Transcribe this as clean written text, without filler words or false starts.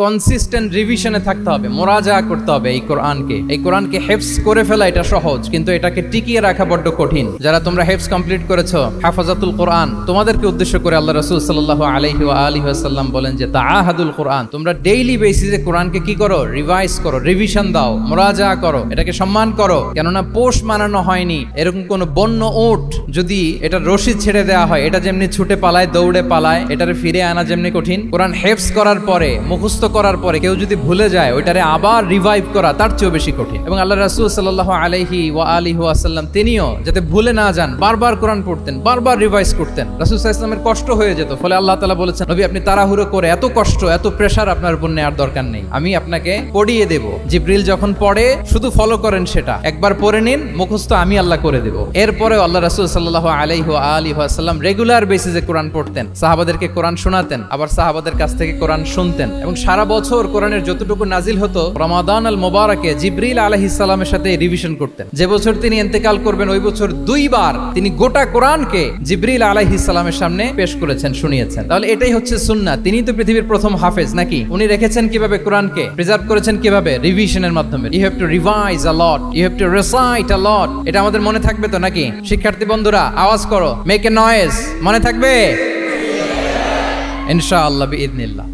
Consistent রিভিশনে থাকতে হবে, মোরাজা করতে হবে এই কোরআনকে হেফজ করে ফেলা এটা সহজ, কিন্তু এটাকে টিকিয়ে রাখা বড্ড কঠিন। যারা তোমরা হেফজ কমপ্লিট করেছো, হাফাজাতুল কোরআন, তোমাদেরকে উদ্দেশ্য করে আল্লাহ রাসূল সাল্লাল্লাহু আলাইহি ওয়া আলিহি ওয়াসাল্লাম বলেন যে তাআহাদুল কোরআন, তোমরা ডেইলি বেসিসে কোরআনকে কি করো, রিভাইজ করো, রিভিশন দাও, মোরাজা করো, এটাকে সম্মান করো। কেননা পোষ মানানো হয়নি এরকম কোন বন্য উট যদি এটা রশি ছেড়ে দেওয়া হয়, এটা যেমনি ছুটে পালায়, দৌড়ে পালায়, এটারে ফিরে আনা যেমনি কঠিন, কোরআন হেফজ করার পরে, মুখস্থ করার পরে কেউ যদি ভুলে যায়, ওইটারে আবার রিভাইভ করা তার চেয়েও বেশি কঠিন। এবং আল্লাহ রাসূল সাল্লাল্লাহু আলাইহি ওয়া আলিহি ওয়াসাল্লাম তিনিও যাতে ভুলে না যান বারবার কোরআন পড়তেন, বারবার রিভাইজ করতেন। রাসূল সাল্লাল্লাহু আলাইহি ওয়াসাল্লামের কষ্ট হয়ে যেত, ফলে আল্লাহ তাআলা বলেছেন, নবী আপনি তাড়াহুড়ো করে এত কষ্ট, এত প্রেসার আপনার উপর নেওয়ার দরকার নেই, আমি আপনাকে পড়িয়ে দেব। জিবরিল যখন পড়ে শুধু ফলো করেন, সেটা একবার পড়ে নিন, মুখস্থ আমি আল্লাহ করে দেব। এরপরেও আল্লাহ রাসূল সাল্লাল্লাহু আলাইহি ওয়া আলিহি ওয়াসাল্লাম রেগুলার বেসিসে কোরআন পড়তেন, সাহাবাদেরকে কোরআন শোনাতেন, আবার সাহাবাদের কাছ থেকে কোরআন শুনতেন। এবং সারা বছর কোরআনের যতটুকু নাজিল হতো, রমাদান আল মুবারাকে জিবরিল আলাইহিস সালামের সাথে রিভিশন করতেন। যে বছর তিনি ইন্তেকাল করবেন, ওই বছর দুইবার তিনি গোটা কোরআনকে জিবরিল আলাইহিস সালামের সামনে পেশ করেছেন, শুনিয়েছেন। তাহলে এটাই হচ্ছে সুন্নাহ। তিনি তো পৃথিবীর প্রথম হাফেজ নাকি? উনি রেখেছেন কিভাবে কোরআনকে, প্রিজার্ভ করেছেন কিভাবে? রিভিশনের মাধ্যমে। You have to revise a lot, you have to recite a lot. এটা আমাদের মনে থাকবে তো নাকি? শিক্ষার্থী বন্ধুরা আওয়াজ করো, মেক এ নয়েজ। মনে থাকবে ইনশাআল্লাহ বিইذنিল্লাহ।